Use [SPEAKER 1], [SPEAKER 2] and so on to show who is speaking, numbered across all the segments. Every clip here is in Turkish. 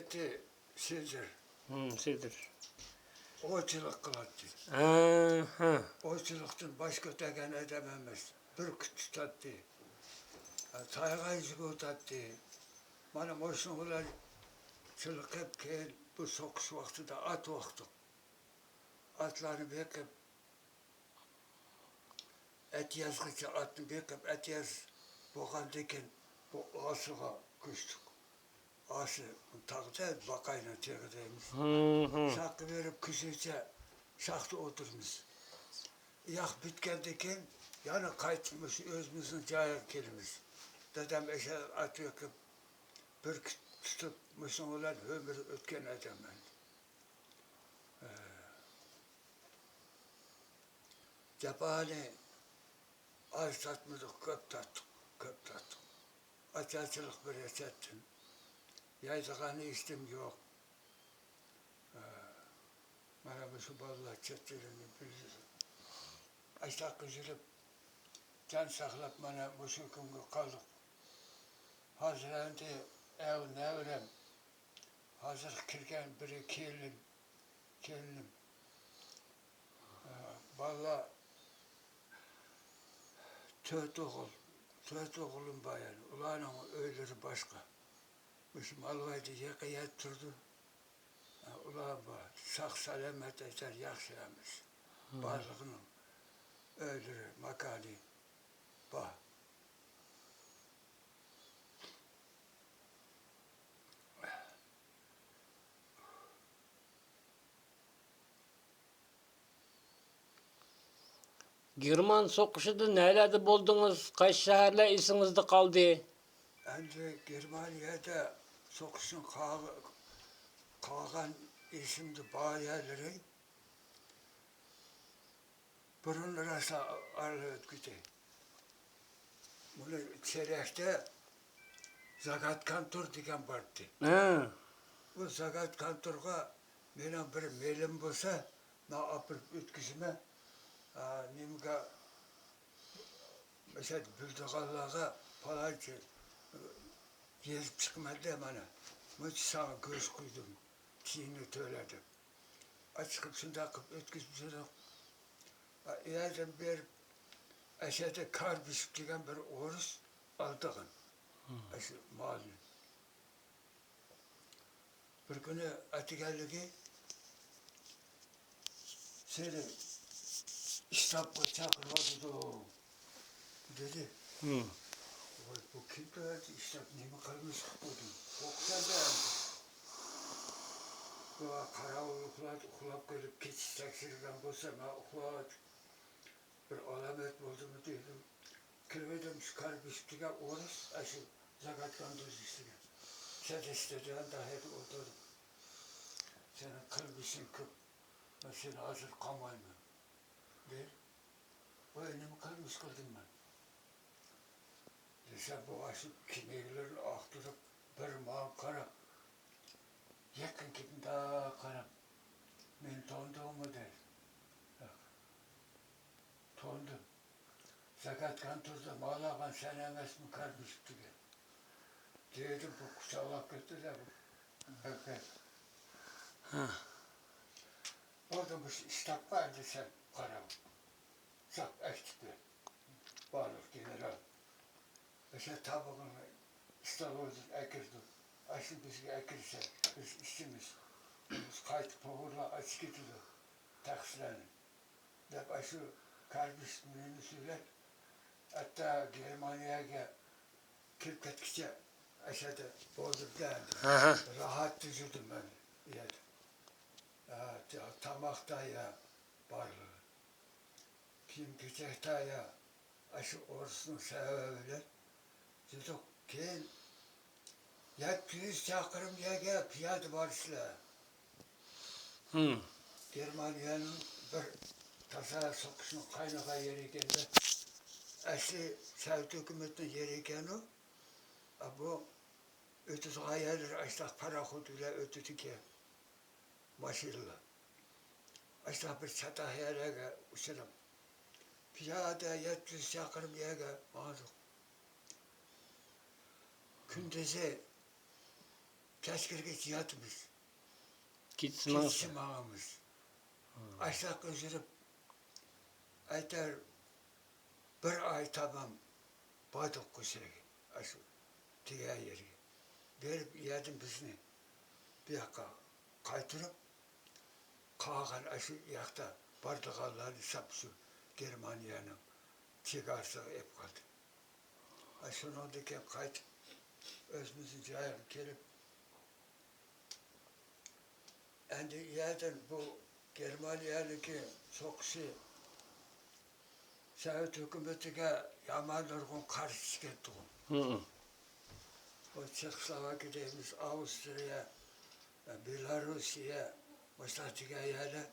[SPEAKER 1] etti Sizdir.
[SPEAKER 2] Sizdir.
[SPEAKER 1] Oyçılık kılattı.
[SPEAKER 2] Ha.
[SPEAKER 1] Oyçılıktın başka degen edememiz. Bir küt tutattı. Taygayıcı tutattı. Bana moşnuğular çılık hep gel bu sokuş vakti de at vakti. Atlarını bekip et yazgıcı atını bekip et yaz bokandayken bu asığa kuştuk. Ası takdı bakayla çekeceğimiz. Şakı verip kışıca şaktı oturmuş. Yak bitkendeki yani kaytmış özümüzün caya kelimiz. Dedem eşe at yakıp bir tutup müslümanlar ömür ötken edemem. Cephane az tatmadık, köp tattık, köp tattık. Açıcılık bir ettim. Yaydığını içtim yok. Bana şu vallahi çettiğini bilirsin. Aşağı kızılıp, can saklap bana bu şükümü kaldık. Hazırlandı ev nevrem. Hazır kirken biri kelinim. Vallahi töt oğlum bayan. Ulanın öyleri başka. Bizim alvaydı yakayat durdu. Ulan var, sağ selamet eder, yakşılamış. Varlığının öldürü, makali, bah.
[SPEAKER 2] German sokuşudu nelerde buldunuz? Kaç şehirle isinizde kaldı?
[SPEAKER 1] Önce Germaniye'de sokuşun kalan isimli bağyerlerin burun arası arıyordu gitti. Bunu çeyrekte Zagat Kantor diken vardı.
[SPEAKER 2] Ha.
[SPEAKER 1] Bu Zagat Kantor'a benim bir mailim olsa ne yapıp ütküsüme nimga mesela Bültükallığa falan ki gezip çıkmadı bana. Müthiş sana göz koydum. Çiğini söyledim. Açıkıp şunda akıp ötküsümüzü yerden bir aşağıda kar bisikliğen bir orus aldığın. Aşı malını. Bir günü Atikelli'ki seni İstanbul çakırmadı dedi. Bu kim dedi? İşte nemi kalmış buldum. Okta beğendim. Bu karavuluklar kulak gelip keçi taksirden bulsa ben okulat bir alamet buldum dedim. Kirvedim şu kar bisikliğe orus aşı zakatkan düz istedim. Sen istediğin dahi oturdum. Senin kalbişin kıp. Ben seni hazır kamayım der. O önümü kalmış kıldım ben. Sen bu aşık kimeylerini aktırıp bir mağ kara. Yakın gidin daha kara. Ben tonduğumu der. Tondum. Sakat kantorda mağlagan sen emes mi kalmış gibi. Dedim bu kuşalak götür de bu. Bakın. Orada bu iştah vardı sen kara. Sak ektikler. Balık general. Mesela tabağını İstanbul'da ekirdim. Aşı bizi ekirse, biz işimiz. Biz kayıt pohurla açık ediyordu. Taksilerini. Hep aşı kardeş mühendisiyle hatta Germanya'ya kırk etkisi aşağıda bozuk geldi. Rahat düzüldüm ben. Tamakta ya varlığı. Kim küçekte ya aşı orasını sevebilir. Dedik gel. Ya 200 çakırım gel piyade barışla. Germanya'nın bir tasarruf sokuşunun kaynağı yeri geldi. Asli Sovyet hükümetinin yeri geldi. Bu ötesi hayaldir açtı parakoduyla ötesi ki maşırla. Açtı bir çata hayalga uçurum. Piyade 700 çakırım gel mağdur. Kündüzü Keşkirge yatımız.
[SPEAKER 2] Gitsin olsun.
[SPEAKER 1] Gitsin ağamız. Aşağı üzülüp aytar bir ay tamam badık kusur. Aşı diğer yeri. Verip yedim bizni. Bir yaka kaytırıp kağan aşı yakta bardakalları sapsu Germanya'nın çıkarsa hep kaldı. Aşın oradaki kayıt özümüzün cahil gelip endi yerden bu Germanya'daki sokusu Sovet hükümetine yamanlarına karşı çıktı.
[SPEAKER 2] Hı.
[SPEAKER 1] O Çekoslovakya'dayız, Avusturya, Belarusya, Başlatıya yerle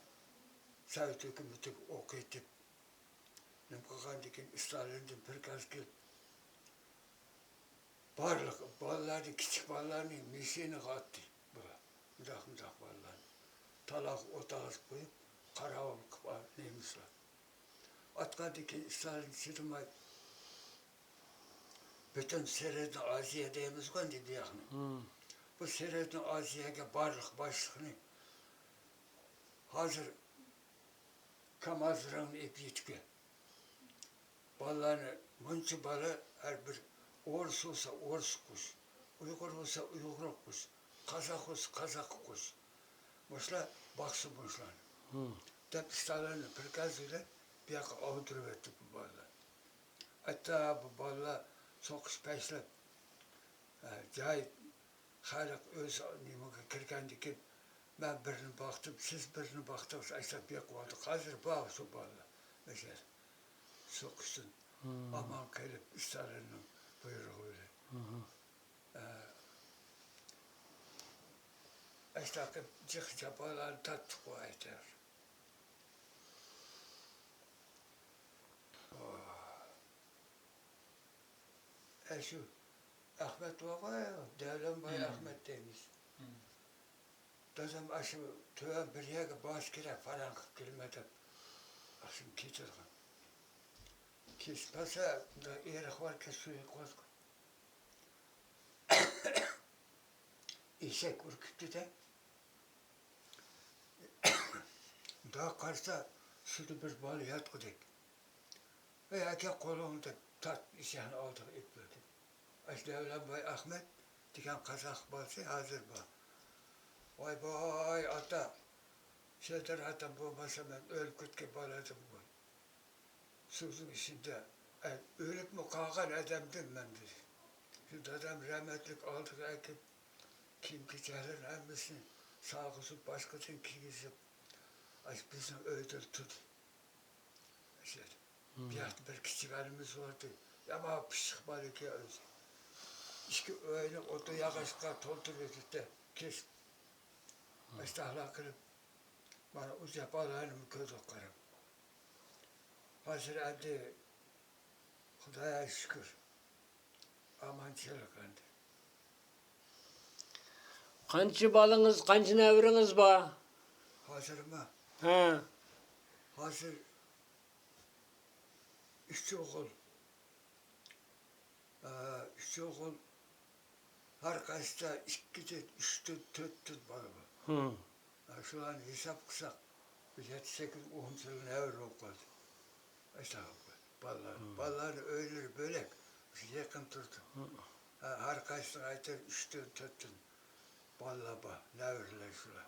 [SPEAKER 1] Sovet hükümeti okuyup Nemkakandaki İstalin'den birkaç gün barlık, balları, küçük ballarını misini kattı. Mıdak ballarını. Talak, otağız koyup, karavan kıpar neymişler. Atkandaki İsrail'in sırmay bütün Seredin Aziye'deyimiz kondi bir yakını. Bu Seredin Aziye'ye barlık başlığını hazır kamazırın ip yitki. Ballarını, mınçı balı her bir Orus olsa Orus kuş, Uygur olsa Uygur kuş, Kazak olsa Kazak kuş. Başla baksı başlar. Depistalarını prikazıyla bir yaka avdurup etti bu ballar. Hatta bu ballar çok speşli. Cahit halk öz nimaka kirkendiki ben birini baktım, siz birini baktınız, işte bir kaldı. Hazır bağ şu ballar. Mesela sokuşsun. Aman gelip İsrail'in buyruğu öyle. İşte cık çapalar tatlı koydular. Şu Ahmet Baba ya, Devlet Bay Ahmet demiş. Dedim aşı tüven bir yere baş kere falan kılmadım. Aşım getirdim. Kesmese da erik var ki suyu koyduk. İşek ürküttü de. Daha karşıda sütü bir bal yatkıdık. Ve yaki kolumda tat işen aldık ip böyle. Aşı Devlet Bay Ahmet diken kazak balsı hazır bal. Vay vay ata. Şeyler hatta bu masamen ölküt ki baladım bu. Sözün içinde ölüp mü kalkan adamdım ben dedi. Şu adam rahmetlik aldık ekip kim geçerin emmisini sağ kısıp başkasın kişisi bizim öldür tut. İşte bir küçük halimiz vardı. Ama pişik balık ya özü. İşte öyle otu yakışıklar dolduruyordu da kes. İşte ahlakını bana uzak balığını köz okarım. Hazır endi Hudaya şükür. Amançılık endi.
[SPEAKER 2] Kancı balınız, kancı nevriniz var?
[SPEAKER 1] Hazır mı?
[SPEAKER 2] Ha.
[SPEAKER 1] Hazır üçü okul. Üçü okul her kaçta iki, üçtü, dörttü balı. Şu an hesap kısak. 7-8-10 yıl evvel okudu. İşte ballar. Ballar öyle bölek. Yakın durdu. Her kaçta aydır üçtü, dörttü. Balla ba, ne verirler şuna.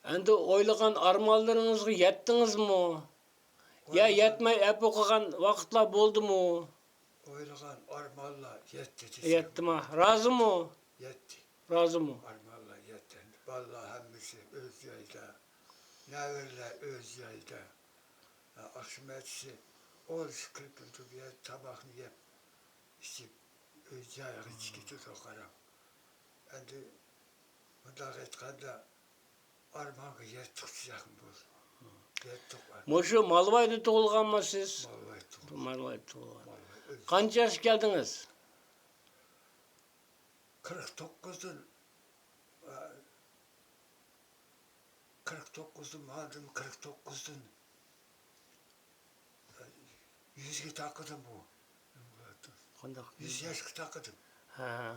[SPEAKER 2] Endi oylagan armanlarınızga yettiniz mi? Ya yetmey hep okugan vakitlar boldu mu?
[SPEAKER 1] Oylagan armalla yetti.
[SPEAKER 2] Yetti mi? Razı mı?
[SPEAKER 1] Yetti.
[SPEAKER 2] Razı mı?
[SPEAKER 1] Armalla yetti. Vallahi hemmisi öz yayda. Ne verirler öz yayda. Akşam etsi ol sıkıntı bir tabakını yap. İşte öz yayağı içkiti sokarım. Endi mıdak etkanda armanı yettik sıcak mı bul? Yettik var.
[SPEAKER 2] Moşu Malvay'da doğulgan mı siz?
[SPEAKER 1] Vallahi ettik.
[SPEAKER 2] Malvay'da doğulgan.
[SPEAKER 1] Vallahi
[SPEAKER 2] Kaç yaş geldiniz?
[SPEAKER 1] 49'un 49'un madem 49'un 100'e takıdım bu.
[SPEAKER 2] Qandaq?
[SPEAKER 1] 100 yaşga taqıdım.
[SPEAKER 2] Ha,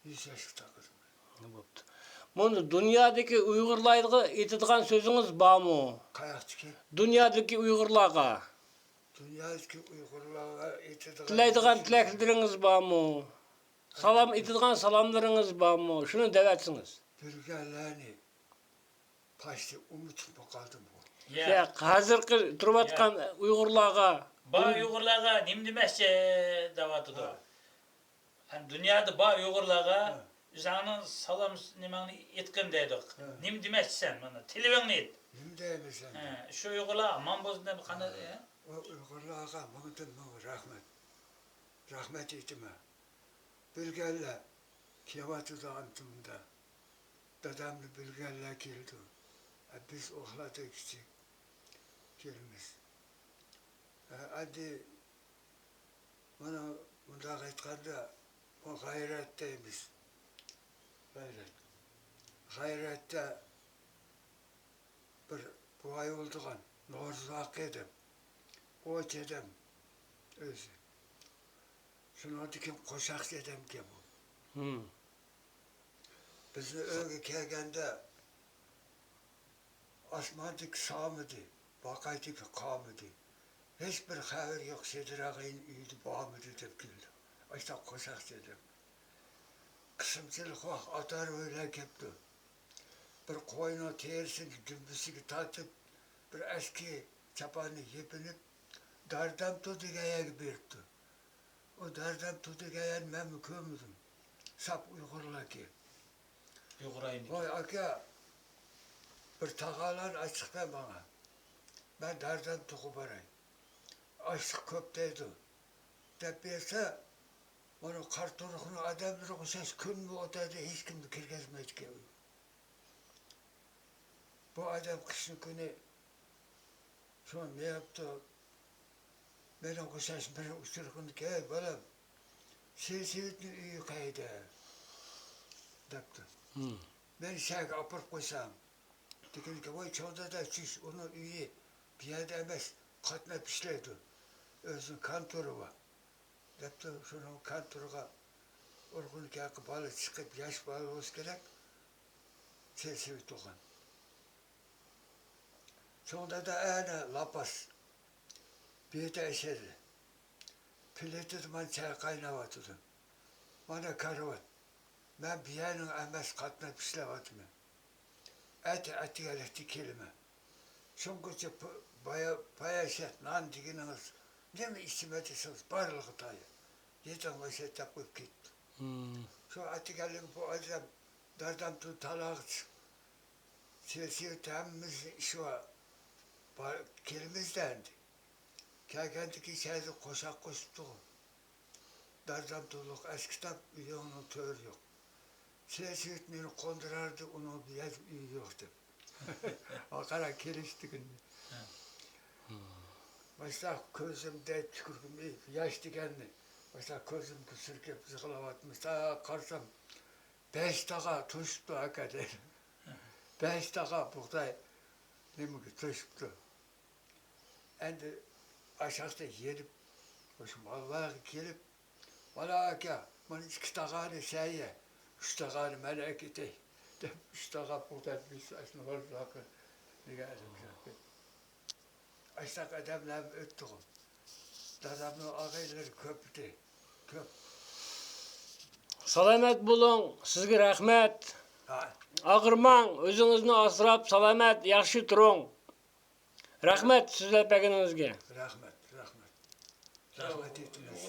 [SPEAKER 1] 100 yaşga taqıdım.
[SPEAKER 2] ne bo'pti. Bunu dunyodagi Uyg'urlarga aytadigan so'zingiz bormi?
[SPEAKER 1] Qayaqdiki
[SPEAKER 2] Dunyodagi Uyg'urlarga
[SPEAKER 1] dünyadaki Uygurlarga aytadigan
[SPEAKER 2] tilaydigan tilaklaringiz bormi? Salam aytadigan salamlarınız bormi? Shuni devatsiniz.
[SPEAKER 1] Bilganlarni pashti unutib qoldim.
[SPEAKER 2] Ya hozirgi turayotgan Uyg'urlarga
[SPEAKER 3] Ba Uyg'urlarga nim demoqchi da'vatidir. Ham dunyoda ba Uyg'urlarga o'zingni salom nimangni aytgin deydik. Nim demoqchisan mana tilingni ayt.
[SPEAKER 1] Nim deymisan?
[SPEAKER 3] Shu Uyg'urlar aman bo'lsin deb qanday
[SPEAKER 1] O Uygurlarga mingdan ming rahmat. Rahmat aytma. Bilganlar kelyapti antumda. Dadamni bilganlar keldi. Biz uxladik kichik. Kelmiz. Hadi mana bunday aytganda bu g'ayratdaymiz. G'ayrat. G'ayratda bir boy oldigan Norzaq edim. O dedim o'zi. Shundan qo'shaq dedimki bu. Bizni uyga kelganda osmondik somidi, boqaydik qomidi. Hech bir xabar yo'q, Sedirag'in uyida bormidi deb keldi. Ayta qo'shaq dedim. Qismchilik vaqt atar o'ylab kelibdi. Bir qo'yni terisini dumbisiga tortib, bir eski chaponni yepinib, dardam tudigayaga beribdi. O dardam tudigayani men ko'rmadim. Sap Uyg'urlarga.
[SPEAKER 3] Uyg'urayni.
[SPEAKER 1] Voy aka, bir taqalan açık ver bana. Ben dardam tuğu baray. Açlık köp deydi. Dep berse, onun kartonuğunu adamları koşas gün mü otaydı, hiç kimde kirgezmeydi ki. Bu adam kışın günü şu an ne yaptı? Beni koşas bir uçurğunu ki, hey balam, sivitli üyü kaydı. Depti. Ben şarkı apırıp koysam. Dedim ki vay çoğda da siz onun üye bir yerde emez katına pişleydi. Özün kantoru var. Depti şunun kantoruğa orgun kâkı balı çıkıp yaş balı olsun gerek. Sesivi tuğan. Çoğda da ağına lapas. Bir de eşeri. Pileti duman çay kaynavatıdı. Bana karavat. Ben bir yerin emez katına pişlevadım. Eti gelekti kelime. Çünkü payaşet, nan digininiz, ne mi istemediyseniz barlığı dayı. Yedin o şey takıp gitti. Şu eti gelek bu adam, dardam tu talağı siyasi temimiz şu kelimizdendi. Kendiki şeyde koşak koştu. Dardam tuluk eskiden uyuğunun tör yok. Siyasi ütmeni kondurardı, onu bir yer iyi yoktu. Akara kelişti günü. Başta közümde tükürgüm, yaş dikenli. Başta közüm kısırkep zıkılavatmış. Daha karsam 5 dakika tuştu hakikaten. 5 dakika buğday demek ki tuştu. Şimdi aşağıda gelip, hoşum Allah'a gelip, valla ki, bana 2 dakika şeye, 3 dakika meleketi. 3 dakika burada biz aslında var zakı. Ne geldim zaten. Aşağı adamlar öttüm. Dadamın ağayları köptü. Köp.
[SPEAKER 2] Salamat bo'ling. Sizga rahmat.
[SPEAKER 1] Ha.
[SPEAKER 2] Ağırmang, o'zingizni asrab, salamat, yaxshi turing. Rahmat sizlar paganingizga.
[SPEAKER 1] Rahmet. Rahmet etmez.